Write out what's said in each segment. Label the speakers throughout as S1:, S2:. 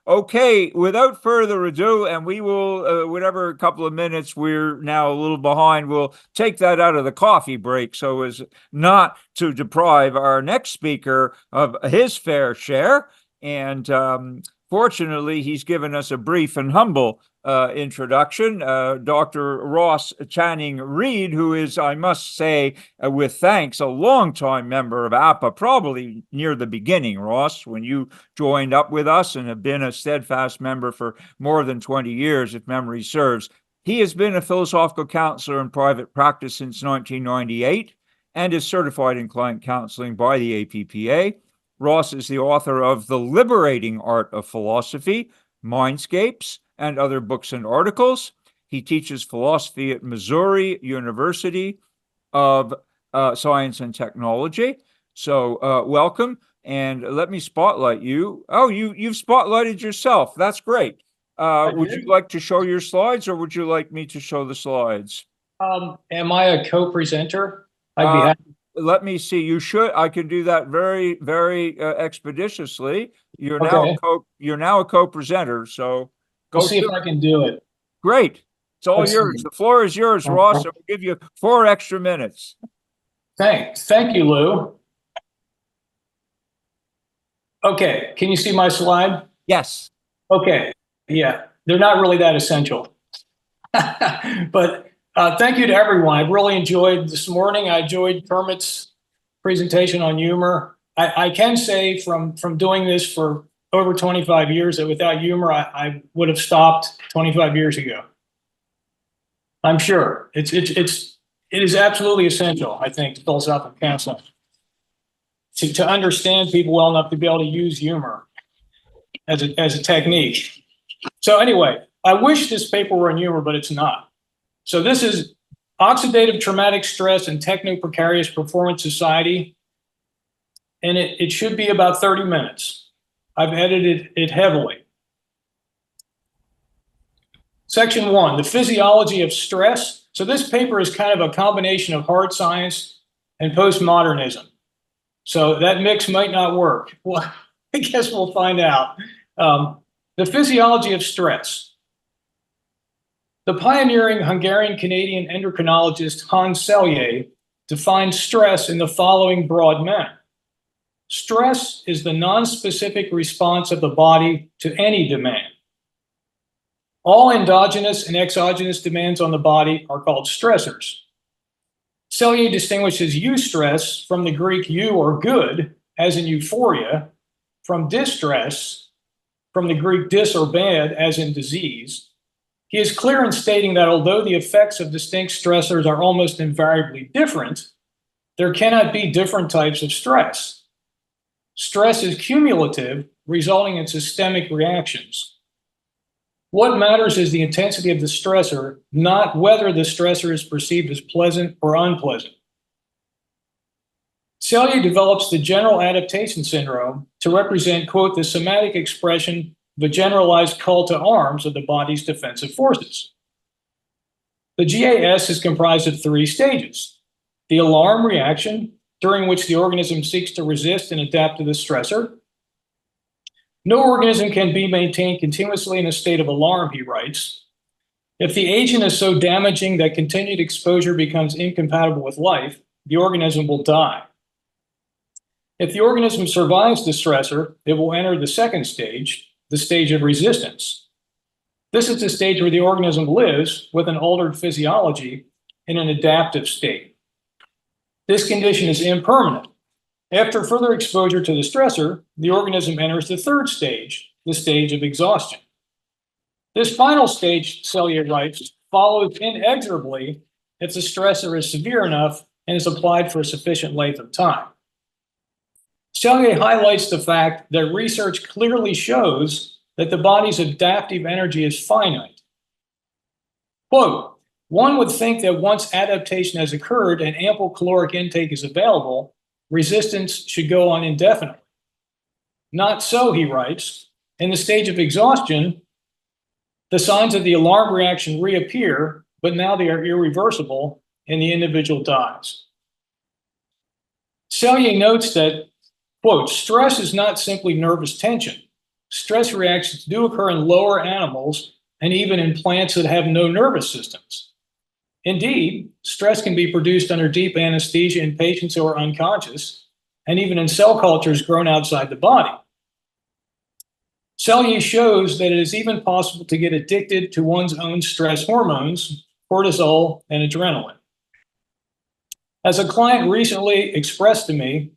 S1: Okay, without further ado, and we will, whatever couple of minutes we're now a little behind, we'll take that out of the coffee break so as not to deprive our next speaker of his fair share. And fortunately, he's given us a brief and humble introduction. Dr. Ross Channing Reed, who is, I must say, with thanks, a longtime member of APA, probably near the beginning, Ross, when you joined up with us and have been a steadfast member for more than 20 years, if memory serves. He has been a philosophical counselor in private practice since 1998 and is certified in client counseling by the APPA. Ross is the author of The Liberating Art of Philosophy, Mindscapes, and other books and articles. He teaches philosophy at Missouri University of Science and Technology. So welcome, and let me spotlight you. Oh, you've spotlighted yourself. That's great. Would you like to show your slides, or would you like me to show the slides?
S2: Am I a co-presenter? I'd be happy.
S1: Let me see. You should. I can do that very, very expeditiously.
S2: Okay.
S1: You're now a co-presenter. So
S2: We'll
S1: go
S2: see if
S1: to
S2: I can do it.
S1: Great. It's all
S2: Let's
S1: yours.
S2: see.
S1: The floor is yours, Ross. I'll give you 4 extra minutes.
S2: Thank you, Lou. Okay, can you see my slide?
S1: Yes.
S2: Okay, yeah, they're not really that essential. But thank you to everyone. I've really enjoyed this morning. I enjoyed Kermit's presentation on humor. I can say from doing this for over 25 years that without humor, I would have stopped 25 years ago. I'm sure it is absolutely essential, I think, to philosophical counseling to understand people well enough to be able to use humor as a technique. So anyway, I wish this paper were in humor, but it's not. So this is Oxidative Traumatic Stress and Techno-Precarious Performance Society, and it should be about 30 minutes. I've edited it heavily. Section 1, the physiology of stress. So this paper is kind of a combination of hard science and postmodernism. So that mix might not work. Well, I guess we'll find out. The physiology of stress. The pioneering Hungarian-Canadian endocrinologist Hans Selye defined stress in the following broad manner. Stress is the non-specific response of the body to any demand. All endogenous and exogenous demands on the body are called stressors. Selye distinguishes eustress from the Greek eu or good, as in euphoria, from distress, from the Greek dis or bad, as in disease. He is clear in stating that although the effects of distinct stressors are almost invariably different, there cannot be different types of stress. Stress is cumulative, resulting in systemic reactions. What matters is the intensity of the stressor, not whether the stressor is perceived as pleasant or unpleasant. Selye develops the general adaptation syndrome to represent, quote, the somatic expression of a generalized call to arms of the body's defensive forces. The GAS is comprised of 3 stages. The alarm reaction, during which the organism seeks to resist and adapt to the stressor. No organism can be maintained continuously in a state of alarm, he writes. If the agent is so damaging that continued exposure becomes incompatible with life, the organism will die. If the organism survives the stressor, it will enter the second stage, the stage of resistance. This is the stage where the organism lives with an altered physiology in an adaptive state. This condition is impermanent. After further exposure to the stressor, the organism enters the third stage, the stage of exhaustion. This final stage, Selye writes, follows inexorably if the stressor is severe enough and is applied for a sufficient length of time. Selye highlights the fact that research clearly shows that the body's adaptive energy is finite. Quote, one would think that once adaptation has occurred and ample caloric intake is available, resistance should go on indefinitely. Not so, he writes. In the stage of exhaustion, the signs of the alarm reaction reappear, but now they are irreversible and the individual dies. Selye notes that, quote, stress is not simply nervous tension. stress reactions do occur in lower animals and even in plants that have no nervous systems. Indeed, stress can be produced under deep anesthesia in patients who are unconscious, and even in cell cultures grown outside the body. Selye shows that it is even possible to get addicted to one's own stress hormones, cortisol and adrenaline. As a client recently expressed to me,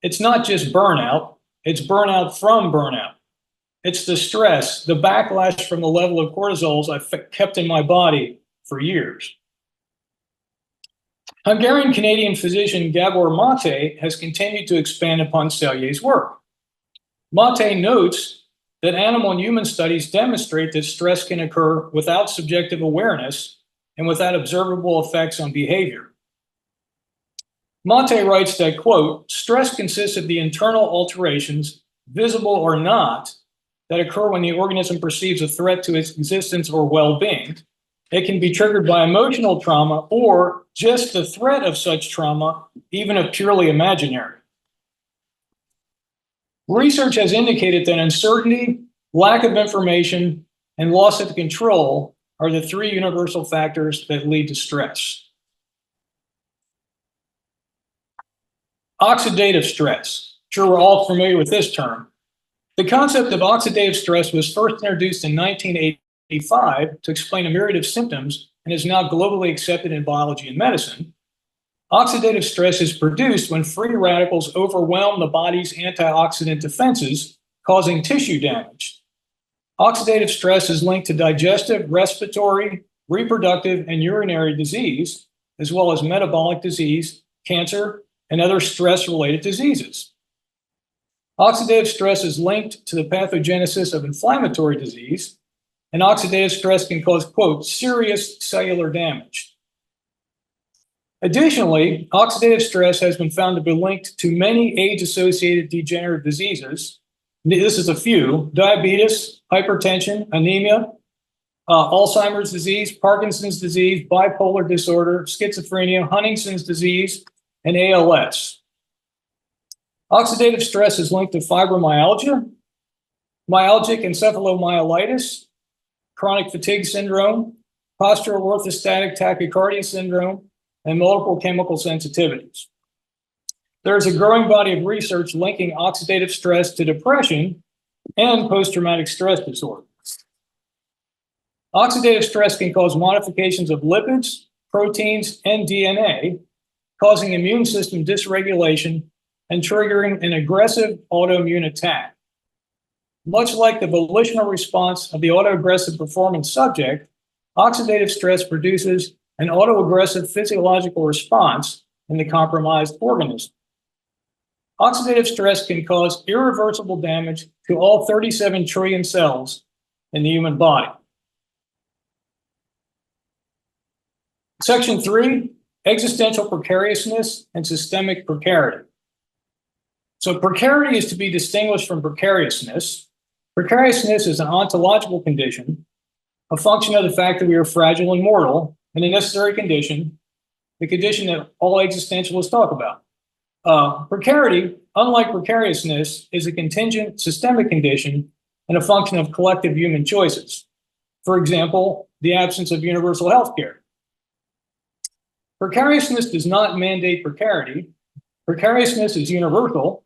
S2: it's not just burnout, it's burnout from burnout. It's the stress, the backlash from the level of cortisols I've kept in my body for years. Hungarian-Canadian physician Gabor Maté has continued to expand upon Selye's work. Maté notes that animal and human studies demonstrate that stress can occur without subjective awareness and without observable effects on behavior. Maté writes that, quote, stress consists of the internal alterations, visible or not, that occur when the organism perceives a threat to its existence or well-being. It can be triggered by emotional trauma or just the threat of such trauma, even if purely imaginary. Research has indicated that uncertainty, lack of information, and loss of control are the three universal factors that lead to stress. Oxidative stress. Sure, we're all familiar with this term. The concept of oxidative stress was first introduced in 1985 to explain a myriad of symptoms and is now globally accepted in biology and medicine. Oxidative stress is produced when free radicals overwhelm the body's antioxidant defenses, causing tissue damage. Oxidative stress is linked to digestive, respiratory, reproductive, and urinary disease, as well as metabolic disease, cancer, and other stress-related diseases. Oxidative stress is linked to the pathogenesis of inflammatory disease, and oxidative stress can cause, quote, serious cellular damage. Additionally, oxidative stress has been found to be linked to many age-associated degenerative diseases. This is a few: diabetes, hypertension, anemia, Alzheimer's disease, Parkinson's disease, bipolar disorder, schizophrenia, Huntington's disease, and ALS. Oxidative stress is linked to fibromyalgia, myalgic encephalomyelitis, chronic fatigue syndrome, postural orthostatic tachycardia syndrome, and multiple chemical sensitivities. There is a growing body of research linking oxidative stress to depression and post-traumatic stress disorder. Oxidative stress can cause modifications of lipids, proteins, and DNA, causing immune system dysregulation and triggering an aggressive autoimmune attack. Much like the volitional response of the autoaggressive performance subject, oxidative stress produces an autoaggressive physiological response in the compromised organism. Oxidative stress can cause irreversible damage to all 37 trillion cells in the human body. Section 3, existential precariousness and systemic precarity. So precarity is to be distinguished from precariousness. Precariousness is an ontological condition, a function of the fact that we are fragile and mortal, and a necessary condition, the condition that all existentialists talk about. Precarity, unlike precariousness, is a contingent systemic condition and a function of collective human choices. For example, the absence of universal health care. Precariousness does not mandate precarity. Precariousness is universal.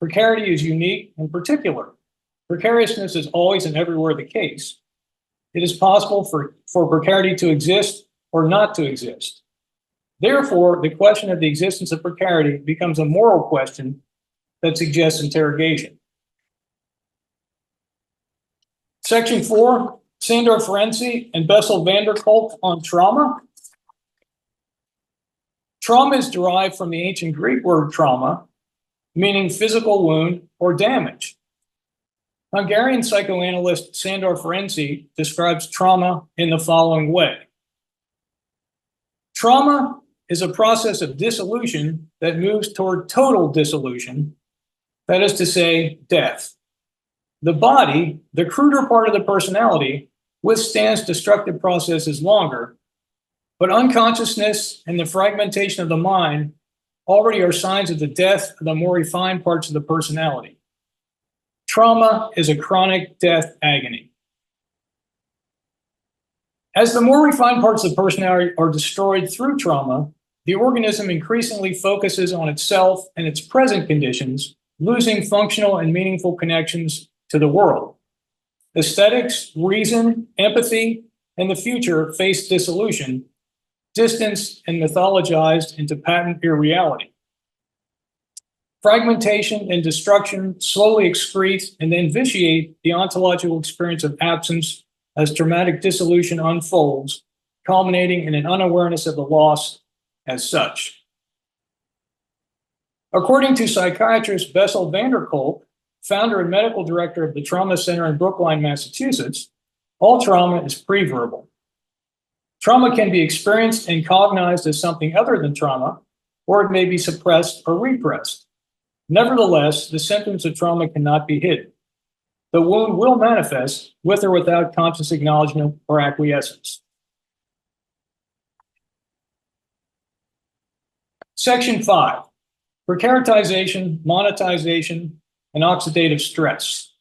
S2: Precarity is unique and particular. Precariousness is always and everywhere the case. It is possible for precarity to exist or not to exist. Therefore, the question of the existence of precarity becomes a moral question that suggests interrogation. Section 4, Sándor Ferenczi and Bessel van der Kolk on trauma. Trauma is derived from the ancient Greek word trauma, meaning physical wound or damage. Hungarian psychoanalyst Sándor Ferenczi describes trauma in the following way. Trauma is a process of dissolution that moves toward total dissolution, that is to say, death. The body, the cruder part of the personality, withstands destructive processes longer, but unconsciousness and the fragmentation of the mind already are signs of the death of the more refined parts of the personality. trauma is a chronic death agony. As the more refined parts of the personality are destroyed through trauma, the organism increasingly focuses on itself and its present conditions, losing functional and meaningful connections to the world. Aesthetics, reason, empathy, and the future face dissolution, distanced and mythologized into patent irreality. Fragmentation and destruction slowly excrete and then vitiate the ontological experience of absence as traumatic dissolution unfolds, culminating in an unawareness of the loss as such. According to psychiatrist Bessel van der Kolk, founder and medical director of the Trauma Center in Brookline, Massachusetts, all trauma is pre-verbal. Trauma can be experienced and cognized as something other than trauma, or it may be suppressed or repressed. Nevertheless, the symptoms of trauma cannot be hidden. The wound will manifest with or without conscious acknowledgement or acquiescence. Section 5, precaritization, monetization, and oxidative stress.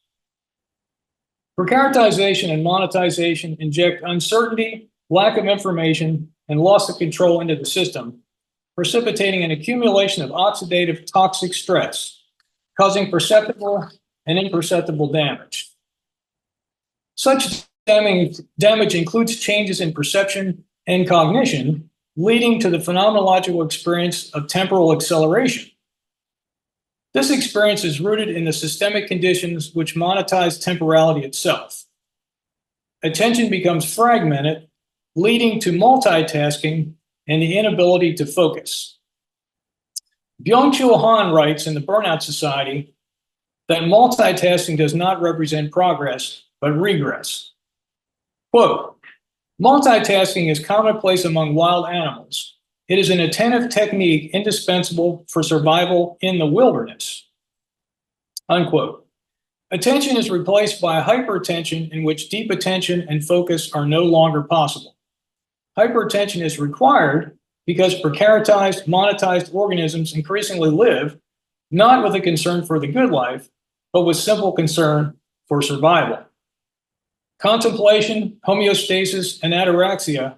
S2: Precaritization and monetization inject uncertainty, lack of information, and loss of control into the system, precipitating an accumulation of oxidative toxic stress, causing perceptible and imperceptible damage. Such damage includes changes in perception and cognition, leading to the phenomenological experience of temporal acceleration. This experience is rooted in the systemic conditions which monetize temporality itself. Attention becomes fragmented, leading to multitasking and the inability to focus. Byung-Chul Han writes in the Burnout Society that multitasking does not represent progress, but regress. Quote, multitasking is commonplace among wild animals. It is an attentive technique indispensable for survival in the wilderness. Unquote. Attention is replaced by hyperattention in which deep attention and focus are no longer possible. Hyperattention is required because precaritized, monetized organisms increasingly live not with a concern for the good life, but with simple concern for survival. Contemplation, homeostasis, and ataraxia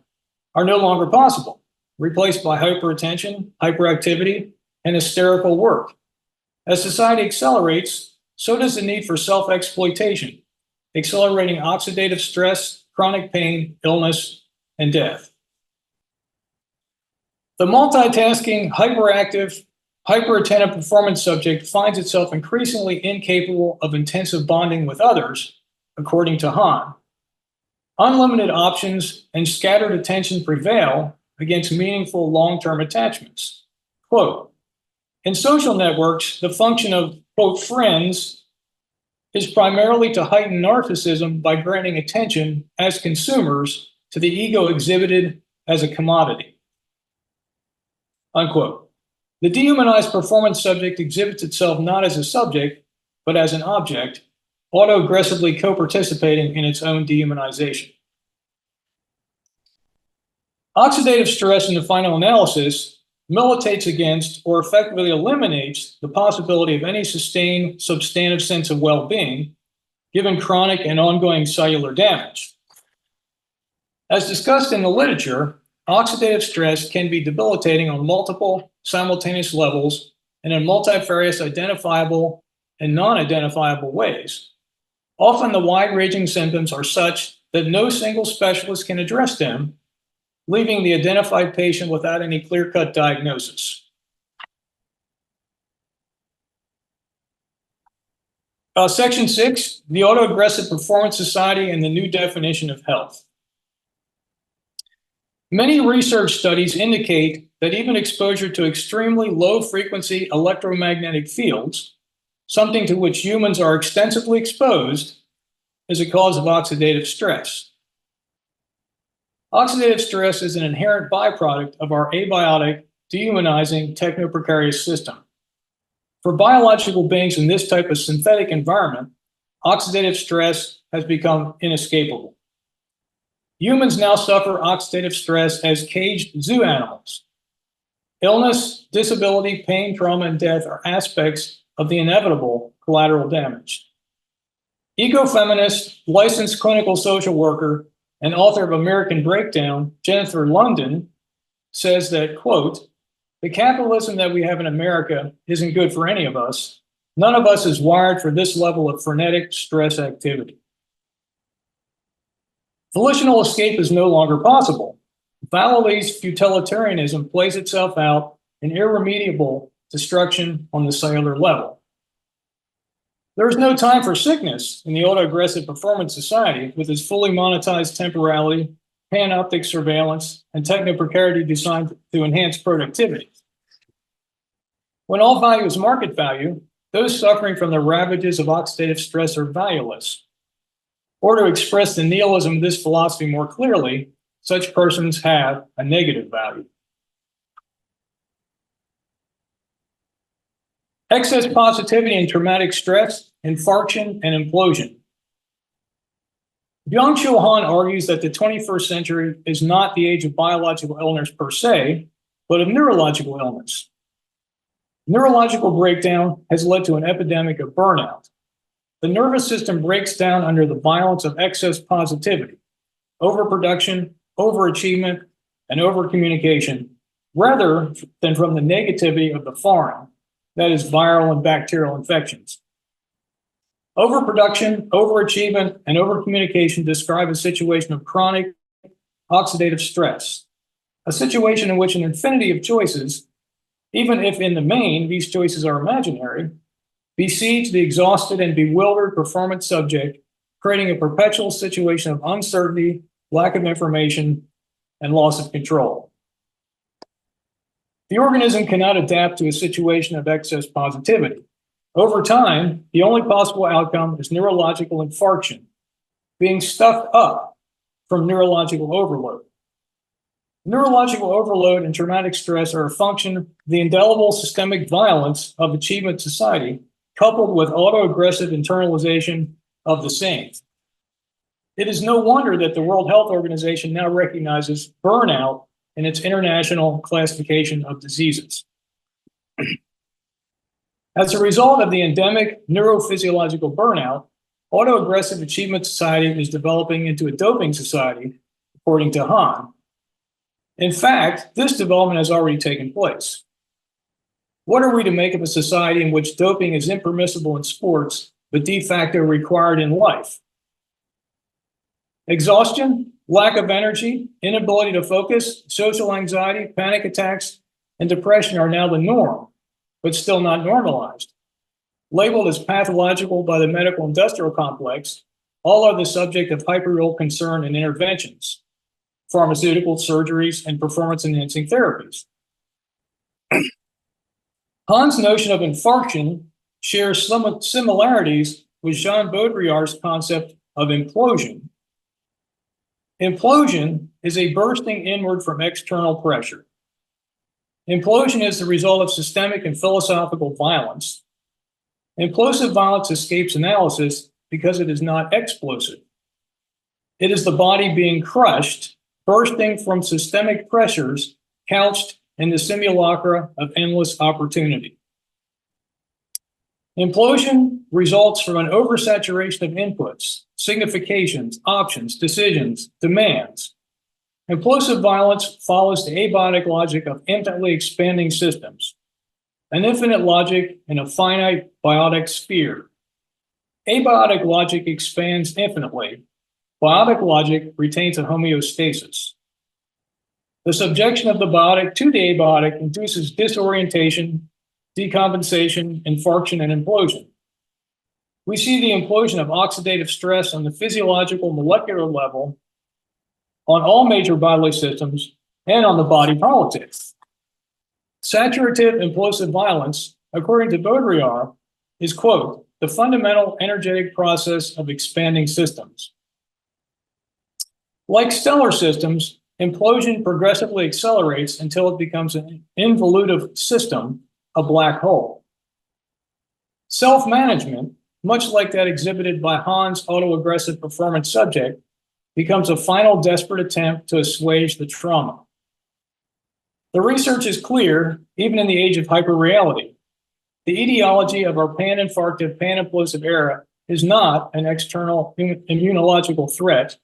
S2: are no longer possible, replaced by hyperattention, hyperactivity, and hysterical work. As society accelerates, so does the need for self-exploitation, accelerating oxidative stress, chronic pain, illness, and death. The multitasking, hyperactive, hyperattentive performance subject finds itself increasingly incapable of intensive bonding with others, according to Han. Unlimited options and scattered attention prevail against meaningful long-term attachments. Quote, in social networks, the function of, quote, friends is primarily to heighten narcissism by granting attention as consumers to the ego exhibited as a commodity. Unquote. The dehumanized performance subject exhibits itself not as a subject, but as an object, auto-aggressively co-participating in its own dehumanization. Oxidative stress in the final analysis militates against or effectively eliminates the possibility of any sustained substantive sense of well-being, given chronic and ongoing cellular damage. As discussed in the literature, oxidative stress can be debilitating on multiple simultaneous levels and in multifarious identifiable and non-identifiable ways. Often the wide-ranging symptoms are such that no single specialist can address them, leaving the identified patient without any clear-cut diagnosis. Section 6, the Autoaggressive Performance Society and the New Definition of Health. Many research studies indicate that even exposure to extremely low-frequency electromagnetic fields, something to which humans are extensively exposed, is a cause of oxidative stress. Oxidative stress is an inherent byproduct of our abiotic, dehumanizing, techno-precarious system. For biological beings in this type of synthetic environment, oxidative stress has become inescapable. Humans now suffer oxidative stress as caged zoo animals. Illness, disability, pain, trauma, and death are aspects of the inevitable collateral damage. Ecofeminist, licensed clinical social worker, and author of American Breakdown, Jennifer London, says that, quote, "The capitalism that we have in America isn't good for any of us. None of us is wired for this level of frenetic stress activity." Volitional escape is no longer possible. Vallely's utilitarianism plays itself out in irremediable destruction on the cellular level. There is no time for sickness in the autoaggressive performance society with its fully monetized temporality, panoptic surveillance, and techno-precarity designed to enhance productivity. When all value is market value, those suffering from the ravages of oxidative stress are valueless. Or to express the nihilism of this philosophy more clearly, such persons have a negative value. Excess positivity and traumatic stress, infarction, and implosion. Byung-Chul Han argues that the 21st century is not the age of biological illness per se, but of neurological illness. Neurological breakdown has led to an epidemic of burnout. The nervous system breaks down under the violence of excess positivity, overproduction, overachievement, and overcommunication, rather than from the negativity of the foreign, that is, viral and bacterial infections. Overproduction, overachievement, and overcommunication describe a situation of chronic oxidative stress, a situation in which an infinity of choices, even if in the main these choices are imaginary, besiege the exhausted and bewildered performance subject, creating a perpetual situation of uncertainty, lack of information, and loss of control. The organism cannot adapt to a situation of excess positivity. Over time, the only possible outcome is neurological infarction, being stuffed up from neurological overload. Neurological overload and traumatic stress are a function of the indelible systemic violence of achievement society, coupled with autoaggressive internalization of the same. It is no wonder that the World Health Organization now recognizes burnout in its international classification of diseases. As a result of the endemic neurophysiological burnout, autoaggressive achievement society is developing into a doping society, according to Han. In fact, this development has already taken place. What are we to make of a society in which doping is impermissible in sports, but de facto required in life? Exhaustion, lack of energy, inability to focus, social anxiety, panic attacks, and depression are now the norm, but still not normalized. Labeled as pathological by the medical industrial complex, all are the subject of hyperreal concern and interventions, pharmaceutical surgeries, and performance-enhancing therapies. Han's notion of infarction shares some similarities with Jean Baudrillard's concept of implosion. Implosion is a bursting inward from external pressure. Implosion is the result of systemic and philosophical violence. Implosive violence escapes analysis because it is not explosive. It is the body being crushed, bursting from systemic pressures couched in the simulacra of endless opportunity. Implosion results from an oversaturation of inputs, significations, options, decisions, demands. Implosive violence follows the abiotic logic of infinitely expanding systems, an infinite logic in a finite biotic sphere. Abiotic logic expands infinitely. Biotic logic retains a homeostasis. The subjection of the biotic to the abiotic induces disorientation, decompensation, infarction, and implosion. We see the implosion of oxidative stress on the physiological molecular level on all major bodily systems and on the body politic. Saturative implosive violence, according to Baudrillard, is, quote, the fundamental energetic process of expanding systems. Like stellar systems, implosion progressively accelerates until it becomes an involutive system, a black hole. Self-management, much like that exhibited by Han's autoaggressive performance subject, becomes a final desperate attempt to assuage the trauma. The research is clear, even in the age of hyperreality. The etiology of our pan-infarctive, pan-implosive era is not an external immunological threat,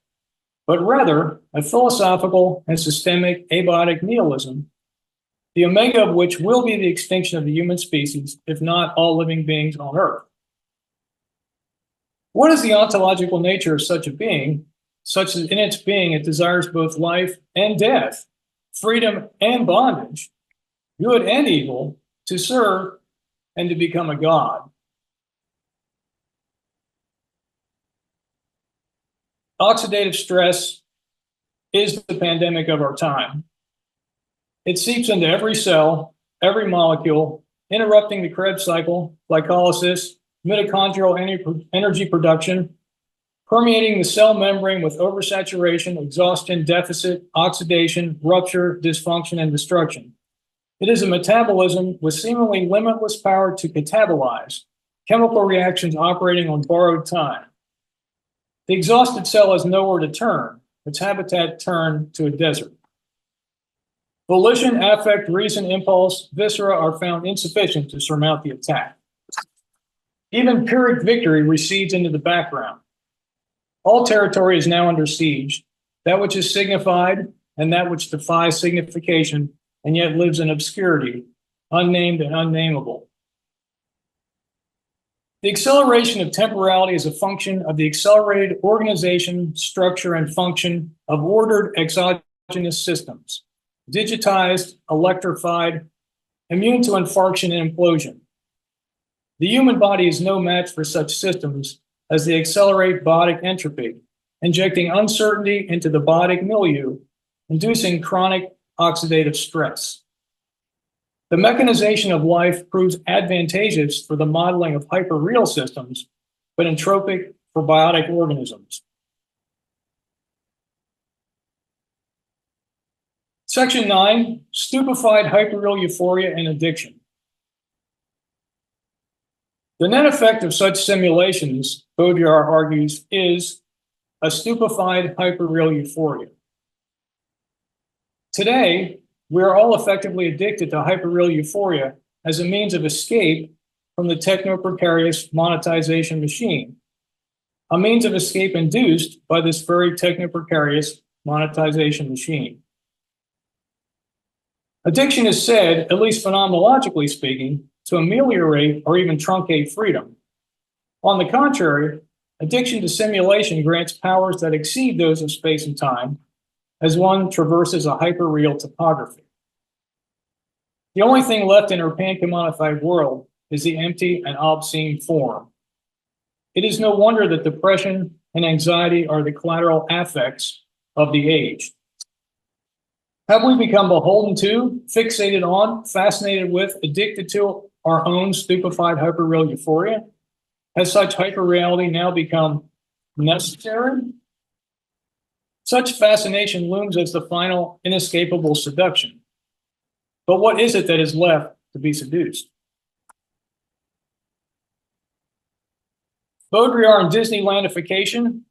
S2: but rather a philosophical and systemic abiotic nihilism, the omega of which will be the extinction of the human species, if not all living beings on Earth. What is the ontological nature of such a being, such that in its being it desires both life and death, freedom and bondage, good and evil, to serve and to become a god? Oxidative stress is the pandemic of our time. It seeps into every cell, every molecule, interrupting the Krebs cycle, glycolysis, mitochondrial energy production, permeating the cell membrane with oversaturation, exhaustion, deficit, oxidation, rupture, dysfunction, and destruction. It is a metabolism with seemingly limitless power to catabolize, chemical reactions operating on borrowed time. The exhausted cell has nowhere to turn, its habitat turned to a desert. Volition, affect, reason, impulse, viscera are found insufficient to surmount the attack. Even Pyrrhic victory recedes into the background. All territory is now under siege, that which is signified and that which defies signification and yet lives in obscurity, unnamed and unnameable. The acceleration of temporality is a function of the accelerated organization, structure, and function of ordered exogenous systems, digitized, electrified, immune to infarction and implosion. The human body is no match for such systems as they accelerate biotic entropy, injecting uncertainty into the biotic milieu, inducing chronic oxidative stress. The mechanization of life proves advantageous for the modeling of hyperreal systems, but entropic for biotic organisms. Section 9, stupefied hyperreal euphoria and addiction. The net effect of such simulations, Baudrillard argues, is a stupefied hyperreal euphoria. Today, we are all effectively addicted to hyperreal euphoria as a means of escape from the techno-precarious monetization machine, a means of escape induced by this very techno-precarious monetization machine. Addiction is said, at least phenomenologically speaking, to ameliorate or even truncate freedom. On the contrary, addiction to simulation grants powers that exceed those of space and time as one traverses a hyperreal topography. The only thing left in our pan-commodified world is the empty and obscene form. It is no wonder that depression and anxiety are the collateral affects of the age. Have we become beholden to, fixated on, fascinated with, addicted to our own stupefied hyperreal euphoria? Has such hyperreality now become necessary? Such fascination looms as the final inescapable seduction. But what is it that is left to be seduced? Baudrillard and Disneylandification.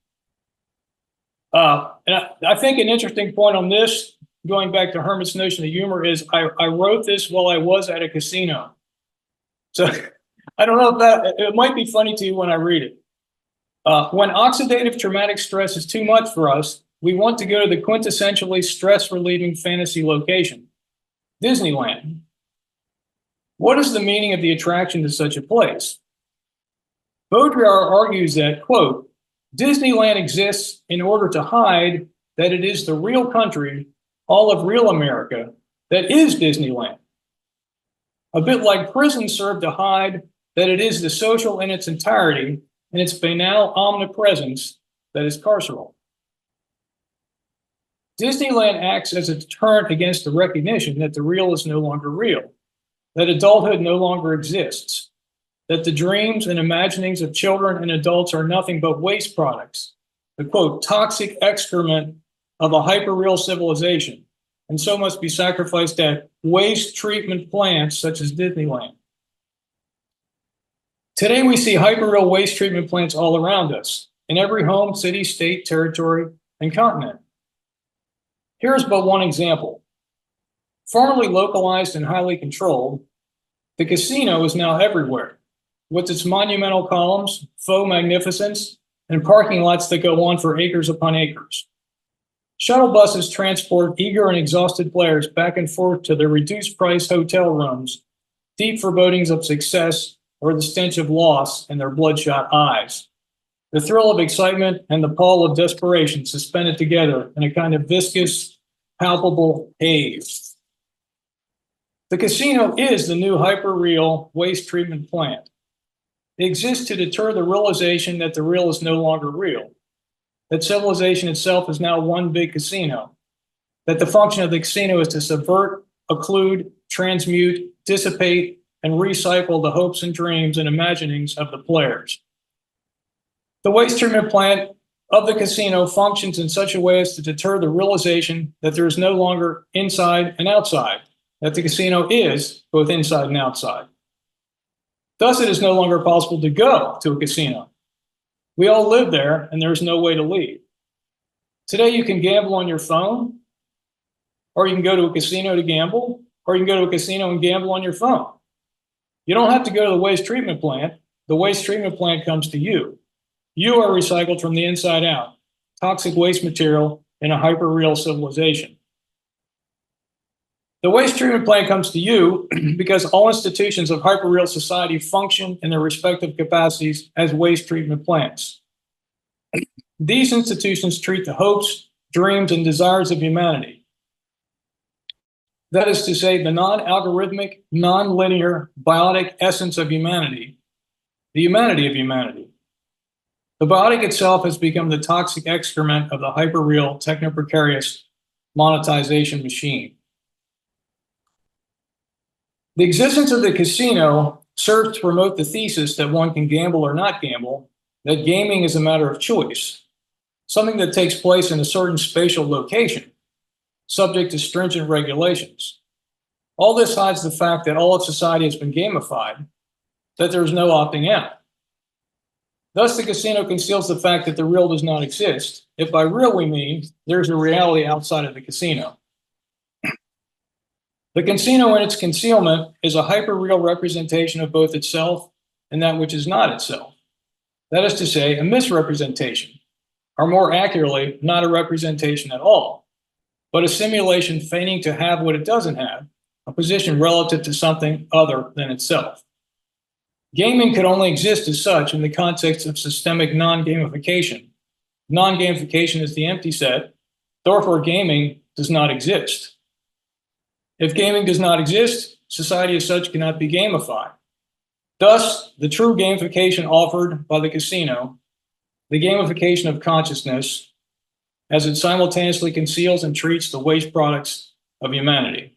S2: And I think an interesting point on this, going back to Hermit's notion of humor, is I wrote this while I was at a casino. So I don't know if that, it might be funny to you when I read it. When oxidative traumatic stress is too much for us, we want to go to the quintessentially stress-relieving fantasy location, Disneyland. What is the meaning of the attraction to such a place? Baudrillard argues that, quote, Disneyland exists in order to hide that it is the real country, all of real America, that is Disneyland. A bit like prison served to hide that it is the social in its entirety and its banal omnipresence that is carceral. Disneyland acts as a deterrent against the recognition that the real is no longer real, that adulthood no longer exists, that the dreams and imaginings of children and adults are nothing but waste products, the quote, toxic excrement of a hyperreal civilization, and so must be sacrificed at waste treatment plants such as Disneyland. Today, we see hyperreal waste treatment plants all around us, in every home, city, state, territory, and continent. Here's but one example. Formerly localized and highly controlled, the casino is now everywhere, with its monumental columns, faux magnificence, and parking lots that go on for acres upon acres. Shuttle buses transport eager and exhausted players back and forth to their reduced-price hotel rooms, deep forebodings of success or the stench of loss in their bloodshot eyes. The thrill of excitement and the pall of desperation suspended together in a kind of viscous, palpable haze. The casino is the new hyperreal waste treatment plant. It exists to deter the realization that the real is no longer real, that civilization itself is now one big casino, that the function of the casino is to subvert, occlude, transmute, dissipate, and recycle the hopes and dreams and imaginings of the players. The waste treatment plant of the casino functions in such a way as to deter the realization that there is no longer inside and outside, that the casino is both inside and outside. Thus, it is no longer possible to go to a casino. We all live there, and there is no way to leave. Today, you can gamble on your phone, or you can go to a casino to gamble, or you can go to a casino and gamble on your phone. You don't have to go to the waste treatment plant. The waste treatment plant comes to you. You are recycled from the inside out, toxic waste material in a hyperreal civilization. The waste treatment plant comes to you because all institutions of hyperreal society function in their respective capacities as waste treatment plants. These institutions treat the hopes, dreams, and desires of humanity. That is to say, the non-algorithmic, non-linear, biotic essence of humanity, the humanity of humanity. The biotic itself has become the toxic excrement of the hyperreal, techno-precarious monetization machine. The existence of the casino serves to promote the thesis that one can gamble or not gamble, that gaming is a matter of choice, something that takes place in a certain spatial location, subject to stringent regulations. All this hides the fact that all of society has been gamified, that there is no opting out. Thus, the casino conceals the fact that the real does not exist, if by real we mean there's a reality outside of the casino. The casino in its concealment is a hyperreal representation of both itself and that which is not itself. That is to say, a misrepresentation, or more accurately, not a representation at all, but a simulation feigning to have what it doesn't have, a position relative to something other than itself. Gaming could only exist as such in the context of systemic non-gamification. Non-gamification is the empty set, therefore gaming does not exist. If gaming does not exist, society as such cannot be gamified. Thus, the true gamification offered by the casino, the gamification of consciousness, as it simultaneously conceals and treats the waste products of humanity.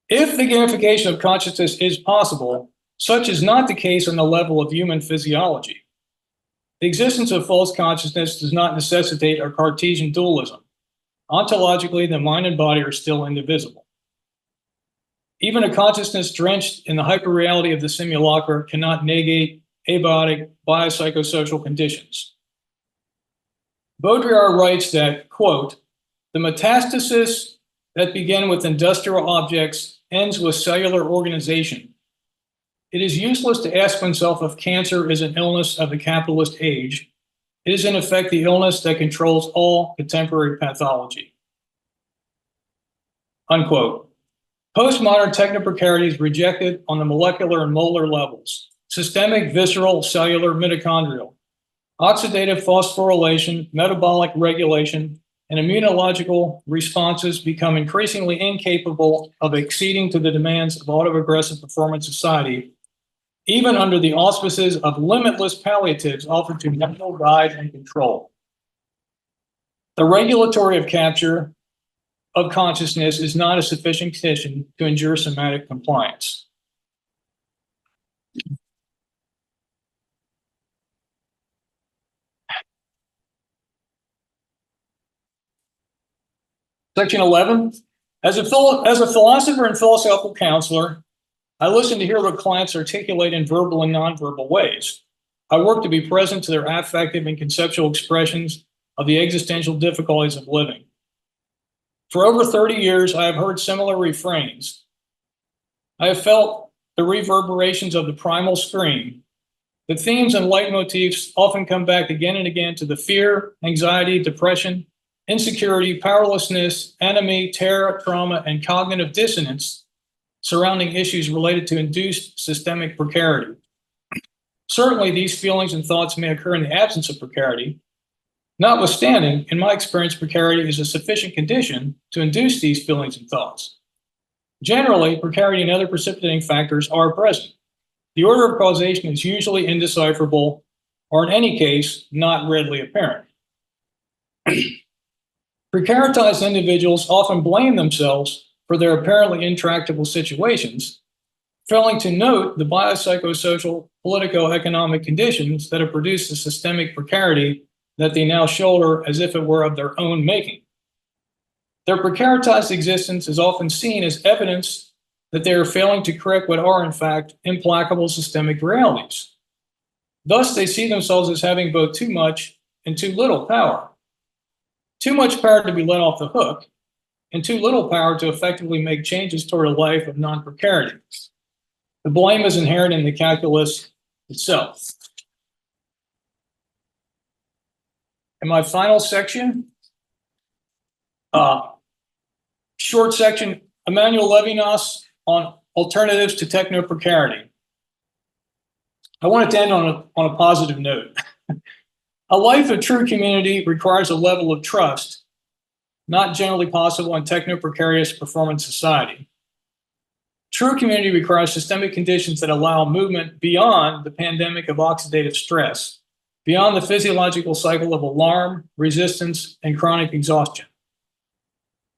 S2: If the gamification of consciousness is possible, such is not the case on the level of human physiology. The existence of false consciousness does not necessitate a Cartesian dualism. Ontologically, the mind and body are still indivisible. Even a consciousness drenched in the hyperreality of the simulacra cannot negate abiotic biopsychosocial conditions. Baudrillard writes that, quote, the metastasis that began with industrial objects ends with cellular organization. It is useless to ask oneself if cancer is an illness of the capitalist age. It is in effect the illness that controls all contemporary pathology. Unquote. Postmodern techno-precarity is rejected on the molecular and molar levels: systemic, visceral, cellular, mitochondrial. Oxidative phosphorylation, metabolic regulation, and immunological responses become increasingly incapable of acceding to the demands of autoaggressive performance society, even under the auspices of limitless palliatives offered to mental guide and control. The regulatory of capture of consciousness is not a sufficient condition to ensure somatic compliance. Section 11. As a philosopher and philosophical counselor, I listen to hear what clients articulate in verbal and nonverbal ways. I work to be present to their affective and conceptual expressions of the existential difficulties of living. For over 30 years, I have heard similar refrains. I have felt the reverberations of the primal scream, the themes and leitmotifs often come back again and again to the fear, anxiety, depression, insecurity, powerlessness, enemy, terror, trauma, and cognitive dissonance surrounding issues related to induced systemic precarity. Certainly, these feelings and thoughts may occur in the absence of precarity. Notwithstanding, in my experience, precarity is a sufficient condition to induce these feelings and thoughts. Generally, precarity and other precipitating factors are present. The order of causation is usually indecipherable, or in any case, not readily apparent. Precaritized individuals often blame themselves for their apparently intractable situations, failing to note the biopsychosocial, politico-economic conditions that have produced the systemic precarity that they now shoulder as if it were of their own making. Their precaritized existence is often seen as evidence that they are failing to correct what are, in fact, implacable systemic realities. Thus, they see themselves as having both too much and too little power. Too much power to be let off the hook, and too little power to effectively make changes toward a life of non-precarity. The blame is inherent in the calculus itself. In my final section, short section, Emmanuel Levinas on alternatives to techno-precarity. I wanted to end on a positive note. A life of true community requires a level of trust not generally possible in techno-precarious performance society. True community requires systemic conditions that allow movement beyond the pandemic of oxidative stress, beyond the physiological cycle of alarm, resistance, and chronic exhaustion.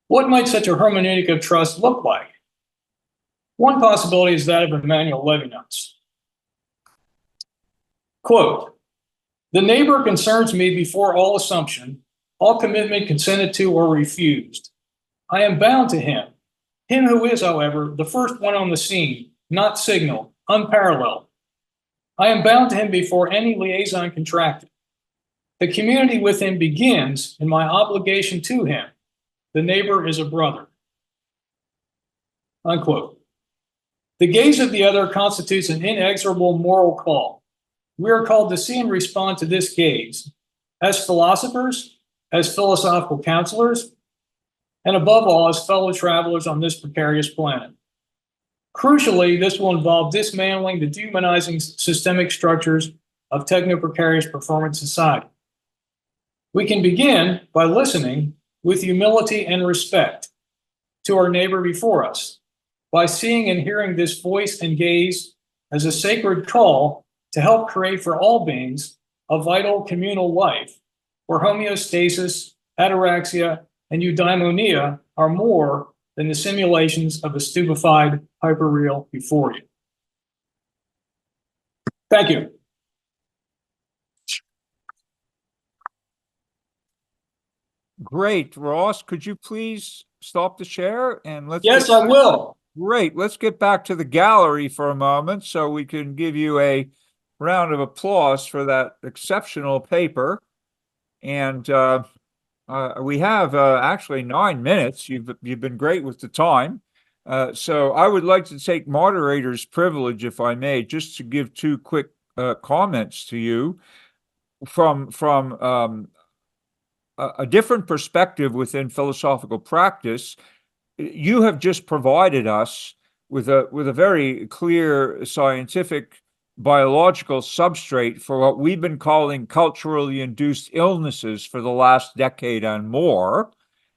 S2: What might such a hermeneutic of trust look like? One possibility is that of Emmanuel Levinas. Quote, "The neighbor concerns me before all assumption, all commitment consented to or refused. I am bound to him who is, however, the first one on the scene, not signal, unparalleled. I am bound to him before any liaison contracted. The community with him begins in my obligation to him. The neighbor is a brother." Unquote. The gaze of the other constitutes an inexorable moral call. We are called to see and respond to this gaze as philosophers, as philosophical counselors, and above all, as fellow travelers on this precarious planet. Crucially, this will involve dismantling the dehumanizing systemic structures of techno-precarious performance society. We can begin by listening with humility and respect to our neighbor before us, by seeing and hearing this voice and gaze as a sacred call to help create for all beings a vital communal life where homeostasis, ataraxia, and eudaimonia are more than the simulations of a stupefied hyperreal euphoria. Thank you.
S1: Great, Ross. Could you please stop the share and let's—
S2: Yes, I will.
S1: Great. Let's get back to the gallery for a moment so we can give you a round of applause for that exceptional paper. And we have actually 9 minutes. You've been great with the time. So I would like to take moderator's privilege, if I may, just to give two quick comments to you from a different perspective within philosophical practice. You have just provided us with a very clear scientific biological substrate for what we've been calling culturally induced illnesses for the last decade and more.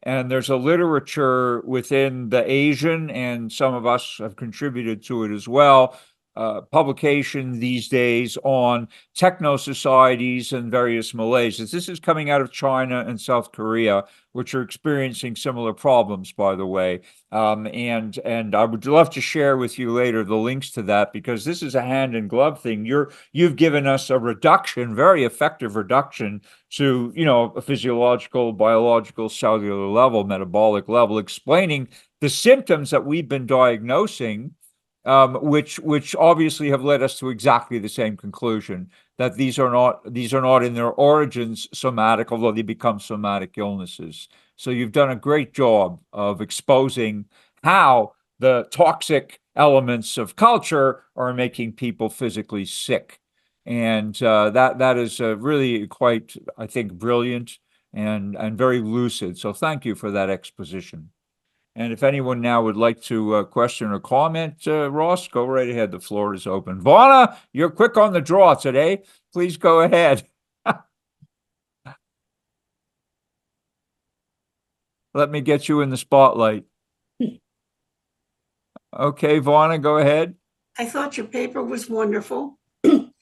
S1: And there's a literature within the Asian, and some of us have contributed to it as well, publication these days on techno societies and various malaises. This is coming out of China and South Korea, which are experiencing similar problems, by the way. And I would love to share with you later the links to that, because this is a hand in glove thing. You've given us a reduction, very effective reduction to, a physiological, biological, cellular level, metabolic level, explaining the symptoms that we've been diagnosing, which obviously have led us to exactly the same conclusion, that these are not in their origins somatic, although they become somatic illnesses. So you've done a great job of exposing how the toxic elements of culture are making people physically sick. And that is really quite, I think, brilliant and very lucid. So thank you for that exposition. And if anyone now would like to question or comment, Ross, go right ahead. The floor is open. Vana, you're quick on the draw today. Please go ahead. Let me get you in the spotlight. Okay, Vana, go ahead.
S3: I thought your paper was wonderful. I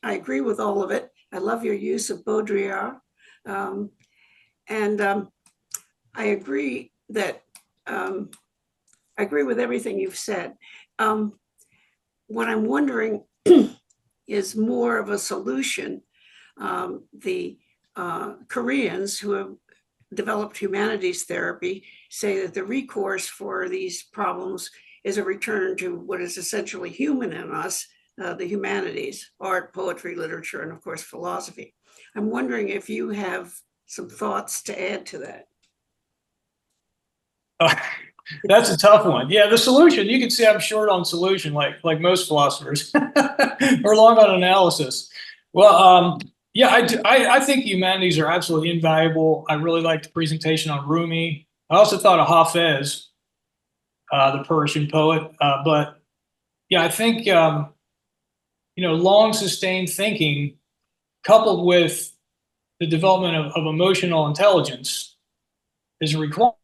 S3: agree with all of it. I love your use of Baudrillard. I agree with everything you've said. What I'm wondering is more of a solution. The Koreans who have developed humanities therapy say that the recourse for these problems is a return to what is essentially human in us, the humanities, art, poetry, literature, and of course, philosophy. I'm wondering if you have some thoughts to add to that.
S2: That's a tough one. Yeah, the solution, you can see I'm short on solution, like most philosophers, or long on analysis. Well, yeah, I think humanities are absolutely invaluable. I really liked the presentation on Rumi. I also thought of Hafez, the Persian poet. But yeah, I think, long sustained thinking coupled with the development of emotional intelligence is required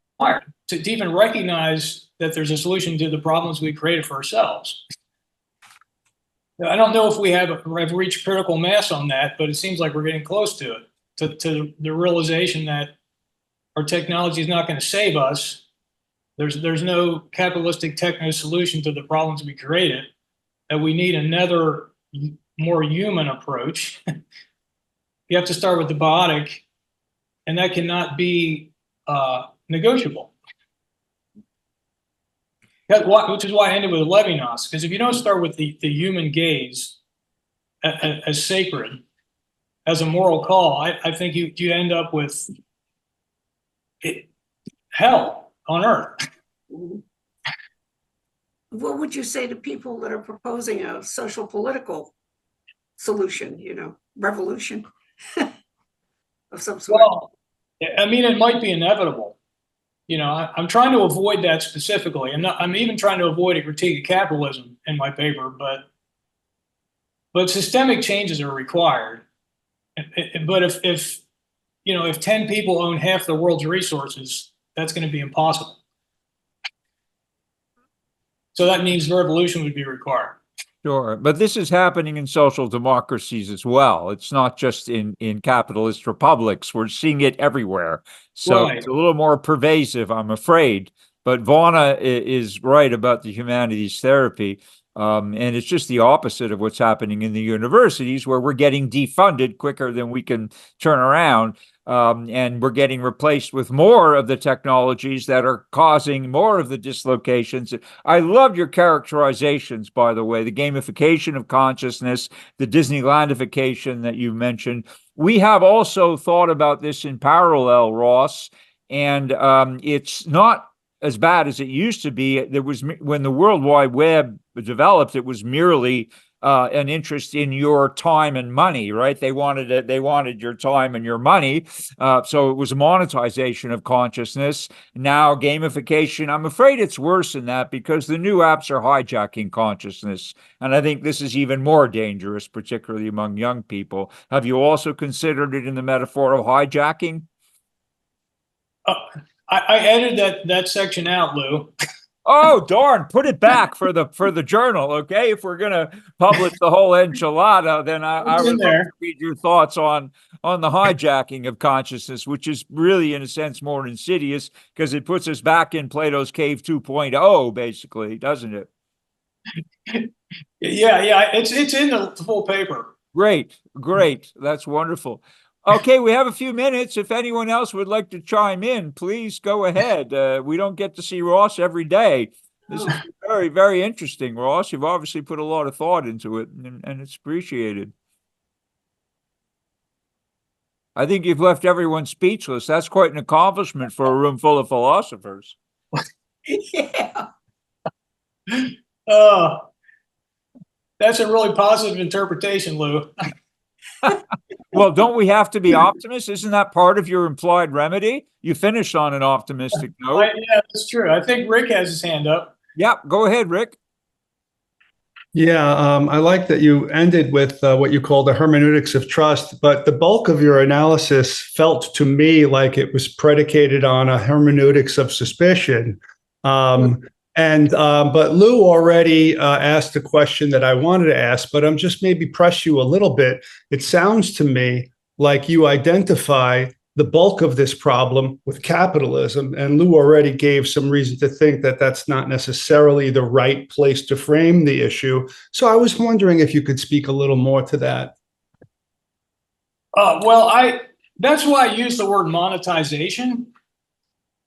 S2: to even recognize that there's a solution to the problems we created for ourselves. I don't know if we have reached critical mass on that, but it seems like we're getting close to it, to the realization that our technology is not going to save us. There's no capitalistic techno solution to the problems we created, that we need another more human approach. You have to start with the biotic, and that cannot be negotiable. Which is why I ended with Levinas, because if you don't start with the human gaze as sacred, as a moral call, I think you end up with hell on earth.
S3: What would you say to people that are proposing a social political solution, revolution of some sort?
S2: Well, I mean, it might be inevitable. I'm trying to avoid that specifically. I'm even trying to avoid a critique of capitalism in my paper, but systemic changes are required. But if 10 people own half the world's resources, that's going to be impossible. So that means revolution would be required.
S1: Sure, but this is happening in social democracies as well. It's not just in capitalist republics. We're seeing it everywhere. So
S2: Right.
S1: It's a little more pervasive, I'm afraid. But Vana is right about the humanities therapy. And it's just the opposite of what's happening in the universities, where we're getting defunded quicker than we can turn around. And we're getting replaced with more of the technologies that are causing more of the dislocations. I love your characterizations, by the way, the gamification of consciousness, the Disneylandification that you mentioned. We have also thought about this in parallel, Ross, and it's not as bad as it used to be. There was, when the World Wide Web developed, it was merely an interest in your time and money, right? They wanted it. They wanted your time and your money. So it was a monetization of consciousness. Now gamification, I'm afraid it's worse than that, because the new apps are hijacking consciousness. And I think this is even more dangerous, particularly among young people. Have you also considered it in the metaphor of hijacking?
S2: I edited that section out, Lou.
S1: Oh, darn, put it back for the journal, okay? If we're gonna publish the whole enchilada, then I would love to read your thoughts on the hijacking of consciousness, which is really, in a sense, more insidious, because it puts us back in Plato's Cave 2.0, basically, doesn't it?
S2: Yeah, it's in the full paper.
S1: Great, that's wonderful. Okay, we have a few minutes. If anyone else would like to chime in, please go ahead. We don't get to see Ross every day. This is very, very interesting, Ross. You've obviously put a lot of thought into it, and it's appreciated. I think you've left everyone speechless. That's quite an accomplishment for a room full of philosophers.
S3: Yeah.
S2: Oh, that's a really positive interpretation, Lou.
S1: Well, don't we have to be optimists? Isn't that part of your implied remedy? You finished on an optimistic note.
S2: Yeah, that's true. I think Rick has his hand up.
S1: Yeah, go ahead, Rick.
S4: Yeah, I like that you ended with what you call the hermeneutics of trust, but the bulk of your analysis felt to me like it was predicated on a hermeneutics of suspicion. But Lou already asked the question that I wanted to ask, but I'm just maybe press you a little bit. It sounds to me like you identify the bulk of this problem with capitalism, and Lou already gave some reason to think that that's not necessarily the right place to frame the issue. So I was wondering if you could speak a little more to that.
S2: That's why I use the word monetization,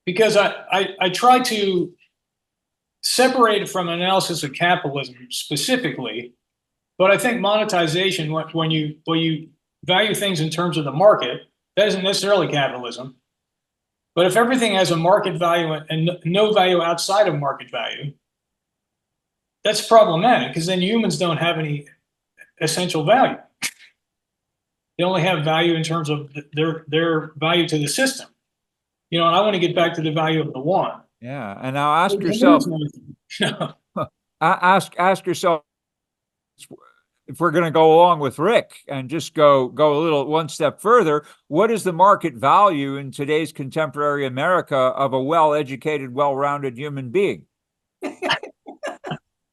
S2: because I try to separate it from analysis of capitalism specifically, but I think monetization, when you value things in terms of the market, that isn't necessarily capitalism. But if everything has a market value and no value outside of market value, that's problematic, because then humans don't have any essential value. They only have value in terms of their value to the system. And I want to get back to the value of the one.
S1: Yeah, and now ask yourself, ask yourself, if we're going to go along with Rick and just go a little one step further, what is the market value in today's contemporary America of a well-educated, well-rounded human being?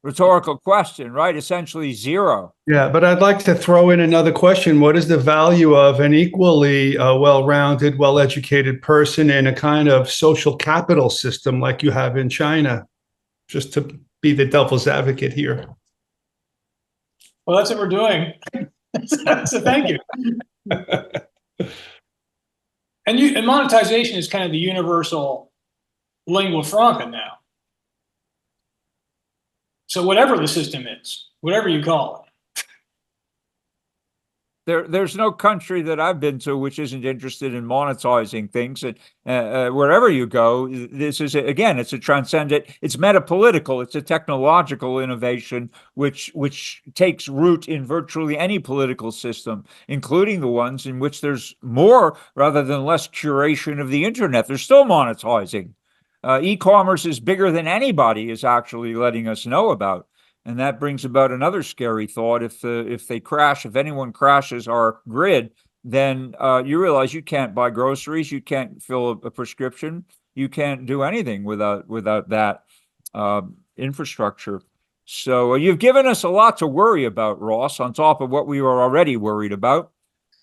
S1: Rhetorical question, right? Essentially zero.
S4: Yeah, but I'd like to throw in another question. What is the value of an equally well-rounded, well-educated person in a kind of social capital system like you have in China? Just to be the devil's advocate here.
S2: Well, that's what we're doing. So thank you. And monetization is kind of the universal lingua franca now. So whatever the system is, whatever you call it.
S1: There's no country that I've been to which isn't interested in monetizing things. And wherever you go, this is, again, it's a transcendent, it's metapolitical, it's a technological innovation which takes root in virtually any political system, including the ones in which there's more rather than less curation of the internet. They're still monetizing. E-commerce is bigger than anybody is actually letting us know about. And that brings about another scary thought. If anyone crashes our grid, then you realize you can't buy groceries, you can't fill a prescription, you can't do anything without that infrastructure. So you've given us a lot to worry about, Ross, on top of what we were already worried about.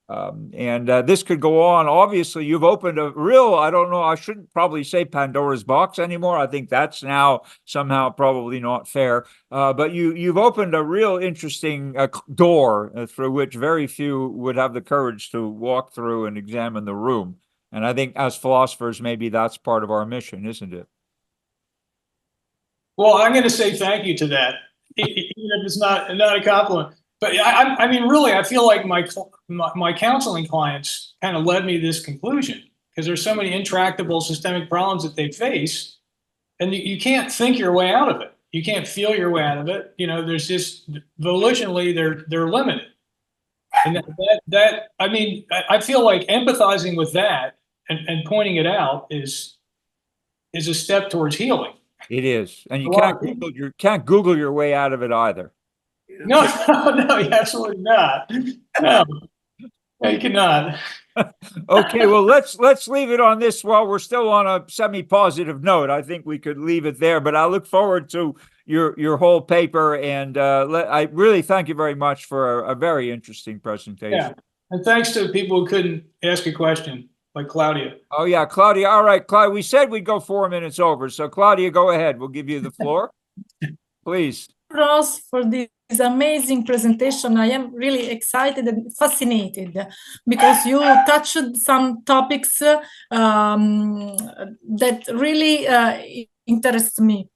S1: This could go on. Obviously, you've opened a real, I don't know, I shouldn't probably say Pandora's box anymore. I think that's now somehow probably not fair. But you've opened a real interesting door through which very few would have the courage to walk through and examine the room. And I think as philosophers, maybe that's part of our mission, isn't it?
S2: Well, I'm going to say thank you to that, even if it's not a compliment. But I mean, really, I feel like my counseling clients kind of led me to this conclusion, because there's so many intractable systemic problems that they face, and you can't think your way out of it. You can't feel your way out of it. There's just volitionally they're limited, and that I mean, I feel like empathizing with that and pointing it out is a step towards healing.
S1: It is, and you can't Google your way out of it either.
S2: No, absolutely not. No, you cannot.
S1: Okay, well, let's leave it on this while we're still on a semi-positive note. I think we could leave it there, but I look forward to your whole paper, and I really thank you very much for a very interesting presentation.
S2: Yeah, and thanks to people who couldn't ask a question, like Claudia.
S1: Oh yeah, Claudia. All right, Claudia. We said we'd go 4 minutes over, so Claudia, go ahead. We'll give you the floor, please.
S5: Ross, for this amazing presentation. I am really excited and fascinated because you touched some topics that really interest me.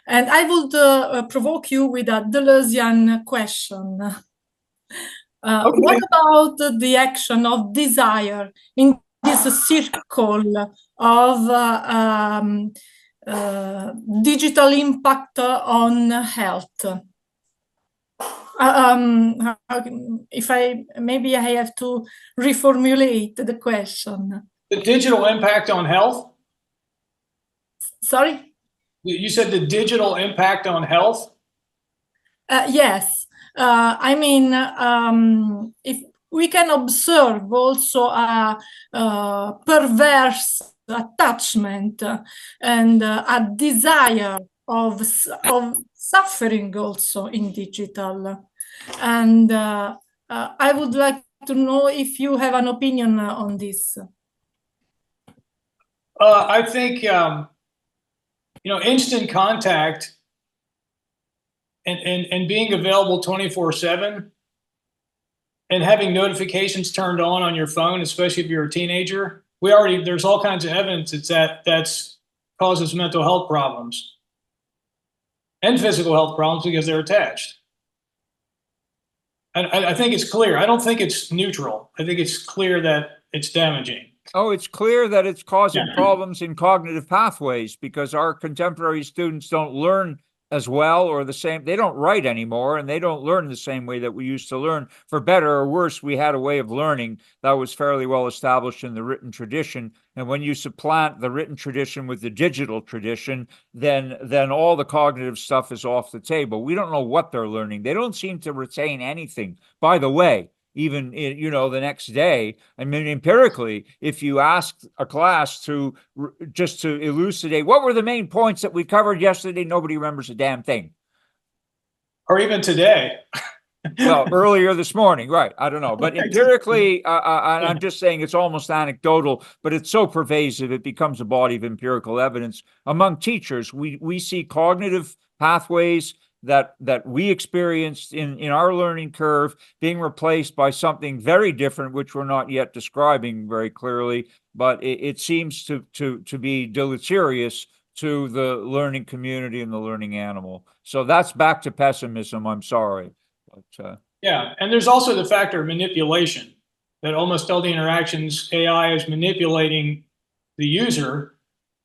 S5: And I would provoke you with a Deleuzian question. Okay. What about the action of desire in this circle of digital impact on health. If maybe I have to reformulate the question.
S2: The digital impact on health?
S5: Sorry?
S2: You said the digital impact on health?
S5: Yes. I mean, if we can observe also a perverse attachment and a desire of suffering also in digital. And I would like to know if you have an opinion on this.
S2: I think, instant contact and being available 24/7 and having notifications turned on your phone, especially if you're a teenager, there's all kinds of evidence that's causes mental health problems and physical health problems because they're attached. And I think it's clear. I don't think it's neutral. I think it's clear that it's damaging.
S1: Oh, it's clear that it's causing problems in cognitive pathways because our contemporary students don't learn as well or the same. They don't write anymore and they don't learn the same way that we used to learn. For better or worse, we had a way of learning that was fairly well established in the written tradition. And when you supplant the written tradition with the digital tradition, then all the cognitive stuff is off the table. We don't know what they're learning. They don't seem to retain anything. By the way, even the next day. I mean, empirically, if you ask a class just to elucidate what were the main points that we covered yesterday, nobody remembers a damn thing.
S2: Or even today.
S1: Well, earlier this morning, right? I don't know, but empirically, I'm just saying it's almost anecdotal, but it's so pervasive it becomes a body of empirical evidence among teachers. We see cognitive pathways that we experienced in our learning curve being replaced by something very different, which we're not yet describing very clearly, but it seems to be deleterious to the learning community and the learning animal. So that's back to pessimism. I'm sorry. But,
S2: yeah, and there's also the factor of manipulation, that almost all the interactions, AI is manipulating the user.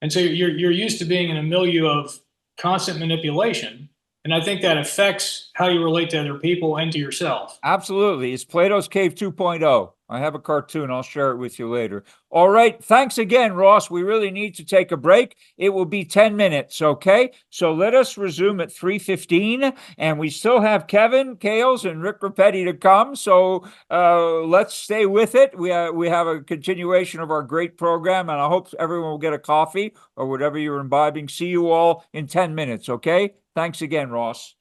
S2: And so you're used to being in a milieu of constant manipulation. And I think that affects how you relate to other people and to yourself.
S1: Absolutely. It's Plato's Cave 2.0. I have a cartoon. I'll share it with you later. All right. Thanks again, Ross. We really need to take a break. It will be 10 minutes. Okay. So let us resume at 3:15. And we still have Kevin Kales and Rick Rapetti to come. So let's stay with it. We have a continuation of our great program. And I hope everyone will get a coffee or whatever you're imbibing. See you all in 10 minutes. Okay. Thanks again, Ross.